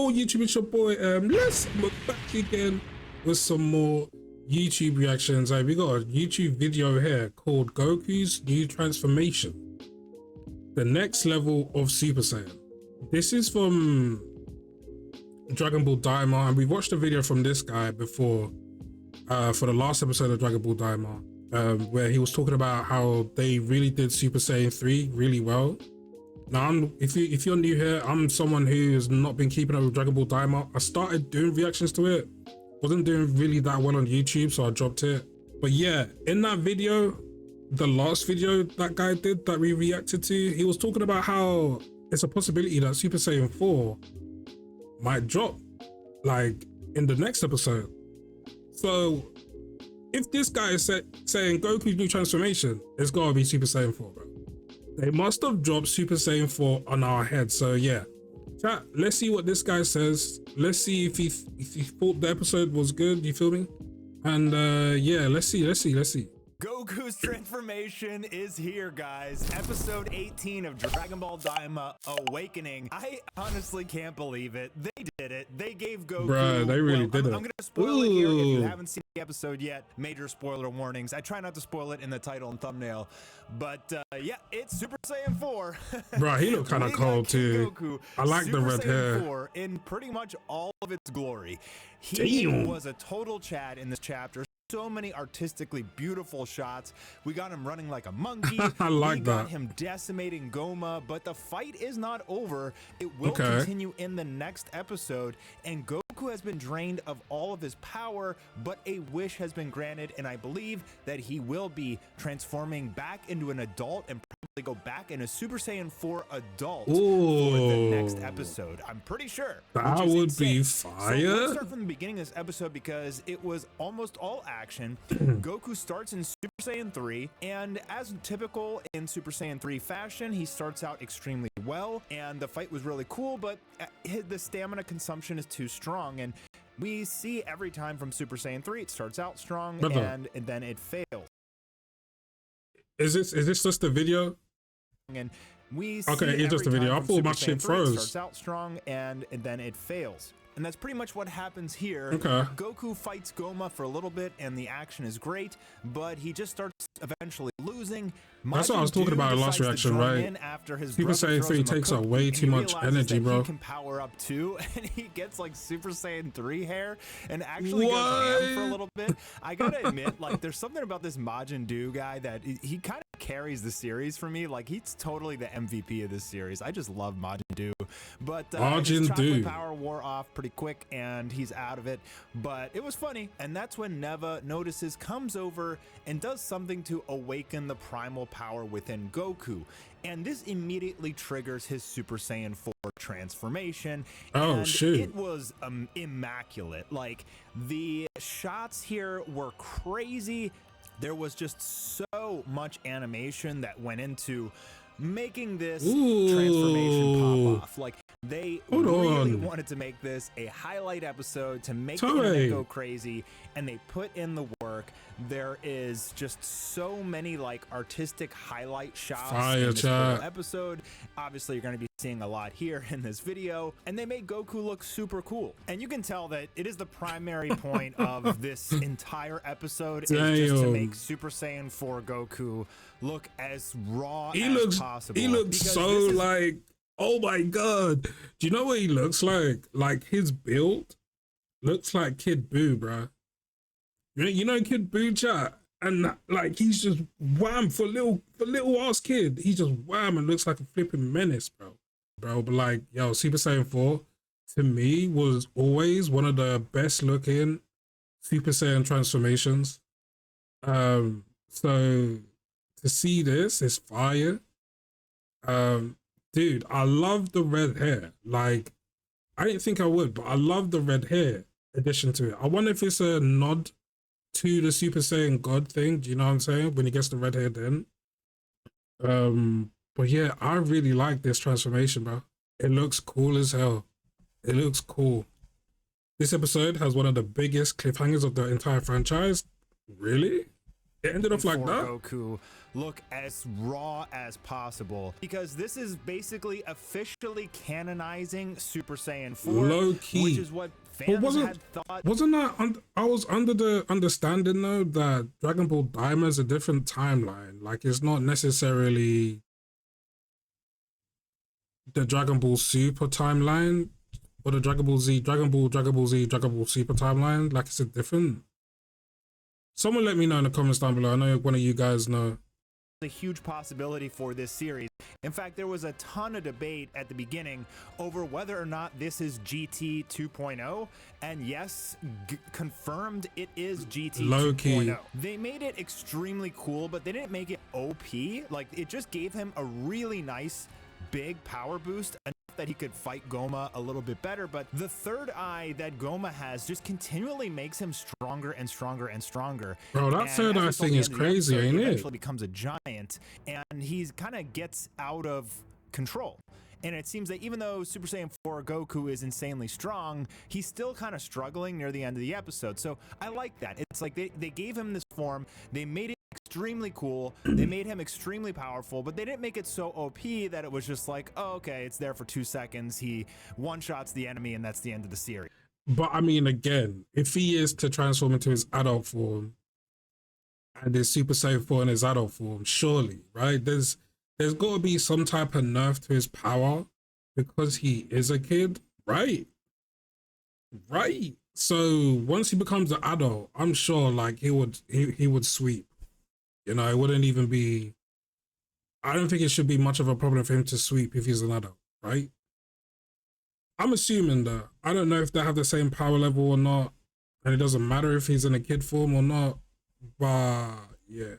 cool, YouTube? It's your boy mless. We're back again with some more YouTube reactions. We got a YouTube video here called Goku's new transformation, the next level of Super Saiyan. This is from Dragon Ball Daima, and we watched a video from this guy before for the last episode of Dragon Ball Daima, where he was talking about how they really did Super Saiyan 3 really well. Now, if you're new here, I'm someone who has not been keeping up with Dragon Ball Daima. I started doing reactions to it, wasn't doing really that well on YouTube, so I dropped it. But yeah, in that video, the last video that guy did that we reacted to, he was talking about how it's a possibility that Super Saiyan 4 might drop like in the next episode. So if this guy is saying Goku's new transformation, it's gotta be Super Saiyan 4, bro. They must have dropped Super Saiyan 4 on our head. So yeah, chat, let's see what this guy says. Let's see if he thought the episode was good, you feel me? And yeah, let's see. Goku's transformation is here, guys. Episode 18 of Dragon Ball Daima Awakening. I honestly can't believe it. They did it. They gave Goku... Bruh, they really did it. I'm gonna spoil it here if you haven't seen the episode yet. Major spoiler warnings. I try not to spoil it in the title and thumbnail. But yeah, it's Super Saiyan 4. Bro, he looked kind of cold too. Goku, I like the red hair. 4 in pretty much all of its glory. Damn. Was a total Chad in this chapter. So many artistically beautiful shots. We got him running like a monkey. I like that. We got him decimating Goma, but the fight is not over. It will continue in the next episode, and Goku has been drained of all of his power, but a wish has been granted, and I believe that he will be transforming back into an adult and probably go back into Super Saiyan 4 adult for the next episode. I'm pretty sure. That would be fire. So let's start from the beginning of this episode because it was almost all action. Goku starts in Super Saiyan 3, and as typical in Super Saiyan 3 fashion, he starts out extremely well, and the fight was really cool, but the stamina consumption is too strong, and we see every time from Super Saiyan 3, it starts out strong, and then it fails. Is this just the video? And we see it's just a video. I thought my shit froze. It starts out strong and then it fails. And that's pretty much what happens here. Goku fights Goma for a little bit and the action is great, but he just starts eventually losing. That's what I was talking about in last reaction, right? Super Saiyan 3 takes up way too much energy, bro. He can power up too, and he gets like Super Saiyan 3 hair and actually goes ham for a little bit. I gotta admit, like, there's something about this Majin Buu guy that he kind of carries the series for me. Like, he's totally the MVP of this series. I just love Majin Buu. But his chocolate power wore off pretty quick and he's out of it, but it was funny. And that's when Neva notices, comes over and does something to awaken the primal power within Goku, and this immediately triggers his Super Saiyan 4 transformation. Oh shit, it was immaculate. Like, the shots here were crazy. There was just so much animation that went into making this transformation pop off. Like, they really wanted to make this a highlight episode to make the internet go crazy, and they put in the work. There is just so many like artistic highlight shots in this whole episode. Obviously, you're going to be seeing a lot here in this video, and they made Goku look super cool. And you can tell that it is the primary point of this entire episode is just to make Super Saiyan 4 Goku look as raw as possible. He looks so like, oh my god. Do you know what he looks like? Like, his build looks like Kid Buu, bro. You know Kid Buu, chat? And like, he's just wham for little ass kid. He just wham and looks like a flipping menace, bro. But like, yo, Super Saiyan 4 to me was always one of the best looking Super Saiyan transformations. So to see this is fire. Dude, I love the red hair. Like, I didn't think I would, but I love the red hair addition to it. I wonder if it's a nod to the Super Saiyan God thing. Do you know what I'm saying? When he gets the red hair then. But yeah, I really like this transformation, bro. It looks cool as hell. It looks cool. This episode has one of the biggest cliffhangers of the entire franchise. Really? It ended off like for that. Goku look as raw as possible, because this is basically officially canonizing Super Saiyan 4, Low key. which is what fans had thought. Wasn't that I was under the understanding though that Dragon Ball Daima is a different timeline. Like it's not necessarily the Dragon Ball Super timeline or the Dragon Ball Z, Dragon Ball Z, Dragon Ball Super timeline. Like it's a different. Someone let me know in the comments down below. I know one of you guys know. A huge possibility for this series. In fact, there was a ton of debate at the beginning over whether or not this is GT 2.0, and yes, confirmed it is GT 2.0. They made it extremely cool, but they didn't make it OP. Like, it just gave him a really nice big power boost, enough that he could fight Goma a little bit better. But the third eye that Goma has just continually makes him stronger and stronger and stronger. Bro, that third eye thing is crazy, ain't it? He eventually becomes a giant, and he kind of gets out of control. And it seems that even though Super Saiyan 4 Goku is insanely strong, he's still kind of struggling near the end of the episode. So I like that. It's like they gave him this form, they made it extremely cool, they made him extremely powerful, but they didn't make it so OP that it was just like, oh, okay, it's there for 2 seconds, he one-shots the enemy, and that's the end of the series. But I mean, again, if he is to transform into his adult form, and there's Super Saiyan 4 in his adult form, surely, right? There's got to be some type of nerf to his power because he is a kid, right? Right. So once he becomes an adult, I'm sure like he would sweep. You know, it wouldn't even be. I don't think it should be much of a problem for him to sweep if he's an adult, right? I'm assuming that. I don't know if they have the same power level or not, and it doesn't matter if he's in a kid form or not. But yeah.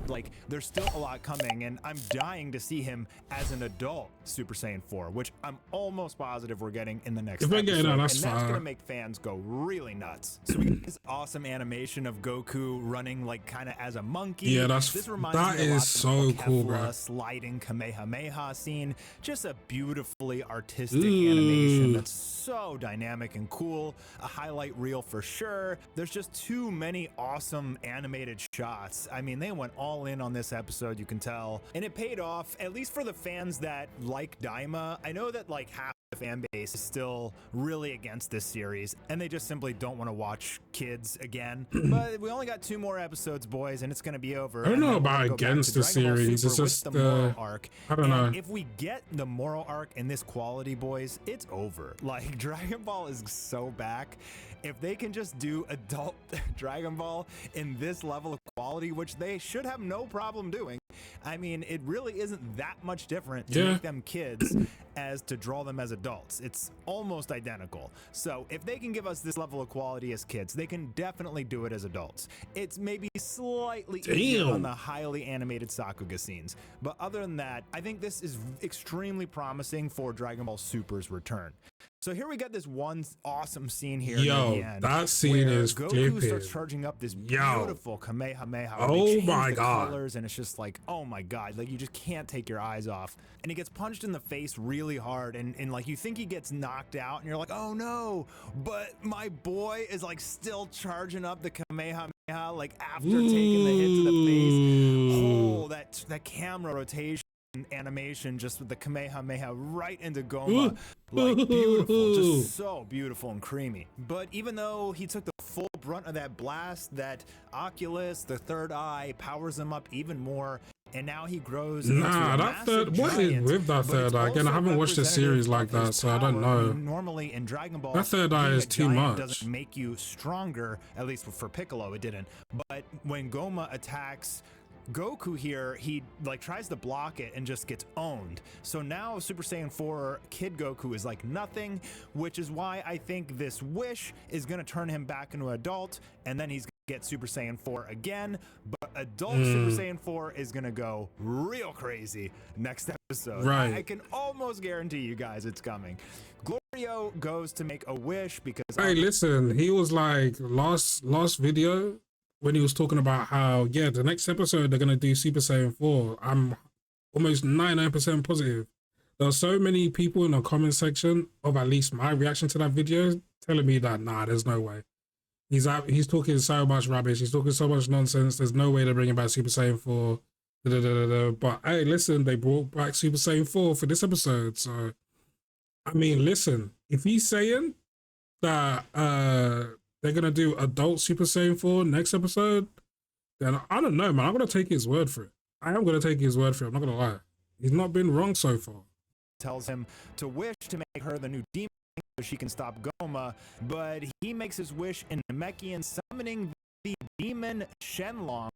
Like, there's still a lot coming, and I'm dying to see him as an adult Super Saiyan 4, which I'm almost positive we're getting in the next episode. If we're getting that, that's and that's gonna make fans go really nuts. So we get this awesome animation of Goku running like kind of as a monkey. Yeah, this reminds that me a lot is so of cool, bro. Sliding Kamehameha scene. Just a beautifully artistic animation that's so dynamic and cool. A highlight reel for sure. There's just too many awesome animated shots. I mean, they went all in on this episode, you can tell, and it paid off, at least for the fans that like Daima. I know that like half the fan base is still really against this series, and they just simply don't want to watch kids again. But we only got 2 more episodes, boys, and it's gonna be over. I don't know about against the series. It's just the moral arc. I don't know. If we get the moral arc in this quality, boys, it's over. Like, Dragon Ball is so back. If they can just do adult Dragon Ball in this level of quality, which they should have no problem doing, I mean, it really isn't that much different to make them kids as to draw them as adults. It's almost identical. So if they can give us this level of quality as kids, they can definitely do it as adults. It's maybe slightly easier on the highly animated Sakuga scenes. But other than that, I think this is extremely promising for Dragon Ball Super's return. So here we got this one awesome scene here. Yo, that scene is Goku starts charging up this beautiful Kamehameha. Oh my god. Colors, and it's just like, oh my god, like you just can't take your eyes off. And he gets punched in the face really hard, and like you think he gets knocked out, and you're like, oh no, but my boy is like still charging up the Kamehameha like after taking the hit to the face. Oh, that camera rotation animation just with the Kamehameha right into Goma, like beautiful, just so beautiful and creamy. But even though he took the full brunt of that blast, that Oculus, the third eye, powers him up even more, and now he grows into a massive what is with that third eye? Again, I haven't watched a series like that, so I don't know. Normally in Dragon Ball, that third eye is too much. Doesn't make you stronger, at least for Piccolo it didn't. But when Goma attacks Goku here, he like tries to block it and just gets owned. So now Super Saiyan 4 Kid Goku is like nothing, which is why I think this wish is going to turn him back into an adult, and then he's going to get Super Saiyan 4 again. But adult Super Saiyan 4 is going to go real crazy next episode. Right. I can almost guarantee you guys it's coming. Glorio goes to make a wish because... Hey, listen, he was like last video when he was talking about how, yeah, the next episode they're going to do Super Saiyan 4, I'm almost 99% positive. There are so many people in the comment section of at least my reaction to that video telling me that, nah, there's no way. He's talking so much rubbish. He's talking so much nonsense. There's no way they're bringing back Super Saiyan 4. Da, da, da, da, da. But hey, listen, they brought back Super Saiyan 4 for this episode. So, I mean, listen, if he's saying that they're gonna do adult Super Saiyan 4 next episode, then I don't know, man. I'm gonna take his word for it. I am gonna take his word for it. I'm not gonna lie. He's not been wrong so far. Tells him to wish to make her the new demon so she can stop Goma, but he makes his wish in Namekian, summoning the demon Shenlong.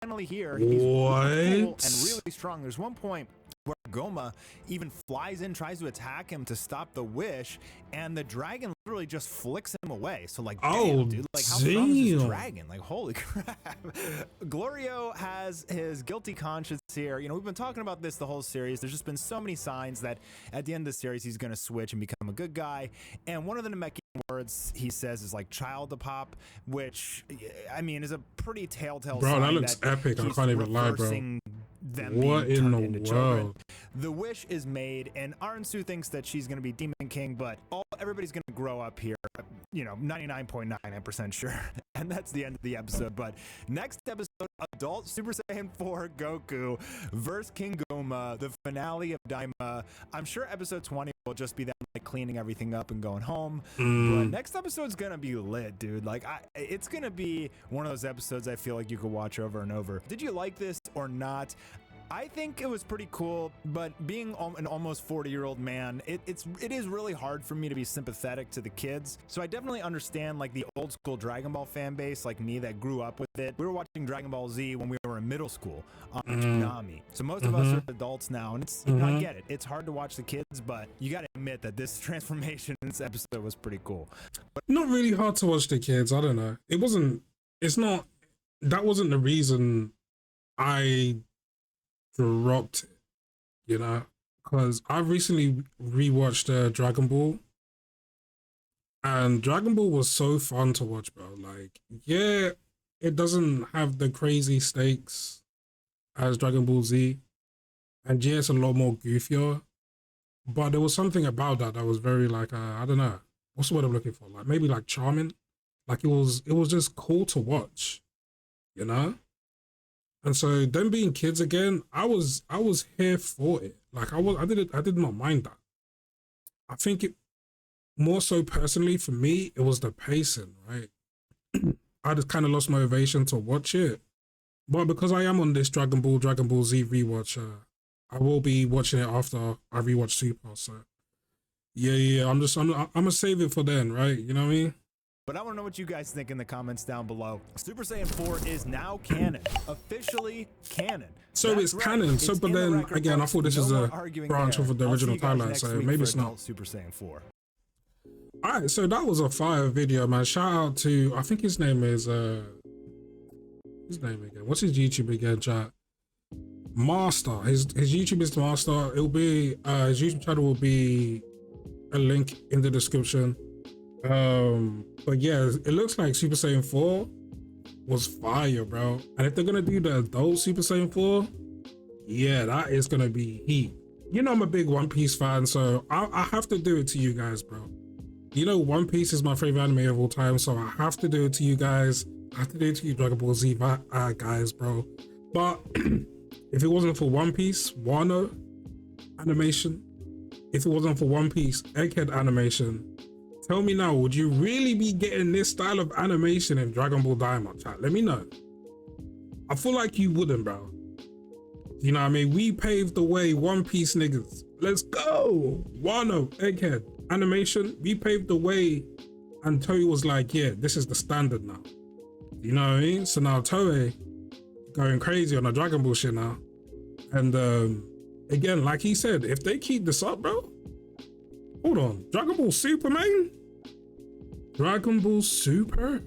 Finally here, he's really cool and really strong. There's one point where Goma even flies in, tries to attack him to stop the wish, and the dragon literally just flicks him away. So like, damn, dude, like how strong is this dragon? Like, holy crap. Glorio has his guilty conscience here. You know, we've been talking about this the whole series. There's just been so many signs that at the end of the series, he's going to switch and become a good guy. And one of the Namekian words he says is like child to pop, which I mean is a pretty telltale bro, sign that looks epic. I can't even lie, bro. Them what being in the into world? Children. The wish is made, and Aransu thinks that she's going to be Demon King, but everybody's going to grow up here, you know, 99.99% sure. And that's the end of the episode. But next episode, Adult Super Saiyan 4 Goku versus King Goma, the finale of Daima. I'm sure episode 20 will just be them like cleaning everything up and going home. But next episode's going to be lit, dude. Like, it's going to be one of those episodes I feel like you could watch over and over. Did you like this or not? I think it was pretty cool, but being an almost 40-year-old man, it is really hard for me to be sympathetic to the kids. So I definitely understand like the old school Dragon Ball fan base like me that grew up with it. We were watching Dragon Ball Z when we were in middle school on Toonami. So most of us are adults now, and it's you know, I get it. It's hard to watch the kids, but you got to admit that this transformation in this episode was pretty cool. But not really hard to watch the kids. I don't know. That wasn't the reason I dropped it, you know, because I recently rewatched Dragon Ball, and Dragon Ball was so fun to watch, bro. Like, yeah, it doesn't have the crazy stakes as Dragon Ball Z, and yeah, it's a lot more goofier, but there was something about that was very like, I don't know, what's the word I'm looking for? Like maybe like charming. Like it was just cool to watch, you know? And so them being kids again, I was here for it. Like I did not mind that. I think it more so personally for me, it was the pacing, right? I just kind of lost motivation to watch it. But because I am on this Dragon Ball Z rewatch, I will be watching it after I rewatch Super. So yeah, I'm gonna save it for then, right? You know what I mean? But I want to know what you guys think in the comments down below. Super Saiyan 4 is now canon, officially canon. So That's it's right. canon. It's So, but in the then record again, I books. thought this is No a more arguing branch there. of the I'll see original you guys timeline. next So week maybe for it's not. Adult Super Saiyan 4. All right, so that was a fire video, man. Shout out to, I think his name is his name again. What's his YouTube again, chat? Master. His YouTube is Master. It'll be his YouTube channel will be a link in the description. But yeah, it looks like Super Saiyan 4 was fire, bro. And if they're gonna do the adult Super Saiyan 4, yeah, that is gonna be heat. You know I'm a big One Piece fan, so I have to do it to you guys, bro. You know One Piece is my favorite anime of all time, so I have to do it to you guys. I have to do it to you Dragon Ball Z guys, bro. But if it wasn't for One Piece, Wano animation, if it wasn't for One Piece Egghead animation, tell me now, would you really be getting this style of animation in Dragon Ball Daima, chat? Let me know. I feel like you wouldn't, bro. You know what I mean? We paved the way, One Piece niggas. Let's go. Wano, Egghead, animation. We paved the way, and Toei was like, yeah, this is the standard now. You know what I mean? So now Toei going crazy on the Dragon Ball shit now. And again, like he said, if they keep this up, bro, hold on, Dragon Ball Super, man? Dragon Ball Super?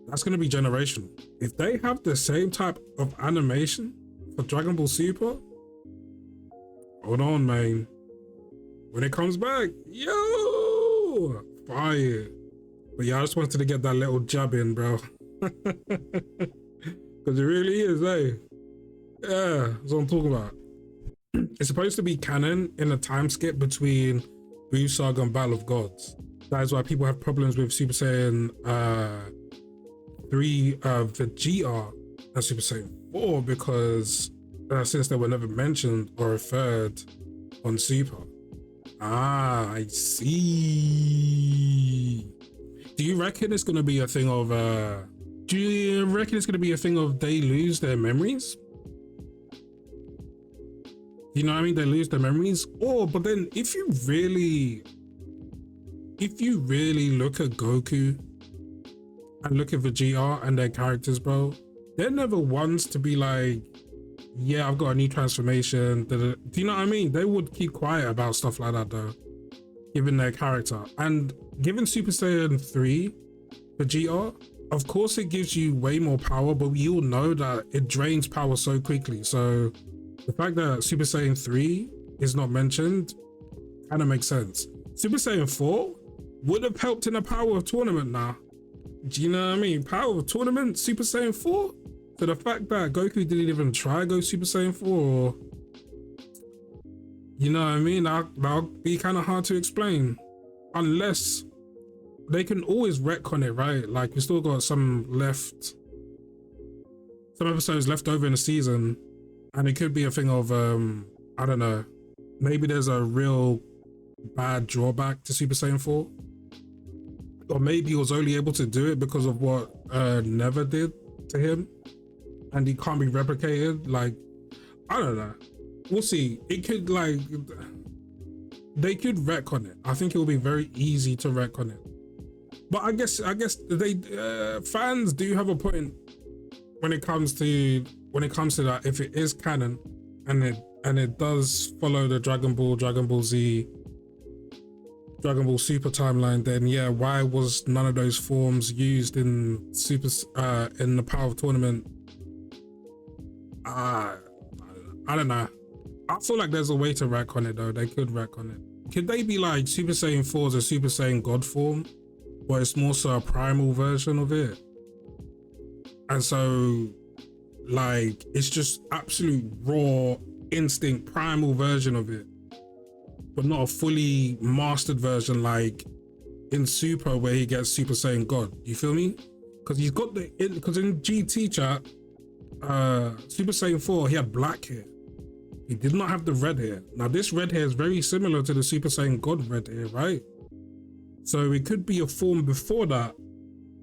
That's gonna be generational. If they have the same type of animation for Dragon Ball Super, hold on, man. When it comes back, yo, fire. But yeah, I just wanted to get that little jab in, bro. Because it really is, eh? Yeah, that's what I'm talking about. It's supposed to be canon in a time skip between Buu Saga and Battle of Gods. That is why people have problems with Super Saiyan 3 Vegeta and Super Saiyan 4, because since they were never mentioned or referred on Super. Ah, I see. Do you reckon it's gonna be a thing of they lose their memories? You know what I mean? They lose their memories. Or but then if you really look at Goku and look at Vegeta and their characters, bro, they're never ones to be like, yeah, I've got a new transformation. Do you know what I mean? They would keep quiet about stuff like that though, given their character. And given Super Saiyan 3 Vegeta, of course it gives you way more power, but we all know that it drains power so quickly. So the fact that Super Saiyan 3 is not mentioned kind of makes sense. Super Saiyan 4 would have helped in a power of tournament now. Do you know what I mean? Power of tournament, Super Saiyan 4? So the fact that Goku didn't even try to go Super Saiyan 4, or, you know what I mean? That'll be kind of hard to explain. Unless they can always retcon it, right? Like, we still got some episodes left over in the season, and it could be a thing of, I don't know, maybe there's a real bad drawback to Super Saiyan 4. Or maybe he was only able to do it because of what Never did to him, and he can't be replicated. Like, I don't know. We'll see. It could, like, they could retcon it. I think it will be very easy to retcon it. But I guess they fans do have a point when it comes to that. If it is canon and it does follow the Dragon Ball Z, Dragon Ball Super timeline, then yeah, why was none of those forms used in in the Power of Tournament? I don't know. I feel like there's a way to retcon it though. They could retcon it. Could they be like Super Saiyan 4 is a Super Saiyan God form, but it's more so a primal version of it? And so, like, it's just absolute raw instinct primal version of it, but not a fully mastered version like in Super where he gets Super Saiyan God. You feel me? Because he's got because in GT chat, Super Saiyan 4, he had black hair. He did not have the red hair. Now this red hair is very similar to the Super Saiyan God red hair, right? So it could be a form before that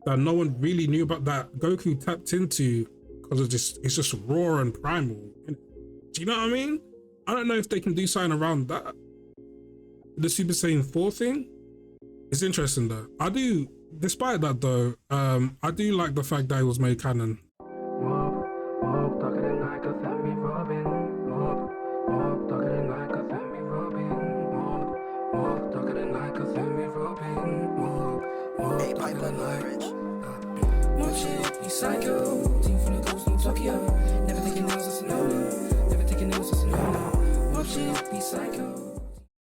no one really knew about, that Goku tapped into, because it's just raw and primal. Do you know what I mean? I don't know if they can do something around that. The Super Saiyan 4 thing, it's interesting though. Despite that though, I do like the fact that it was made canon. Psycho, team from the coast in Tokyo. Never thinking else is a no-no. Never thinking else is a no-no. Mob shit, be psycho.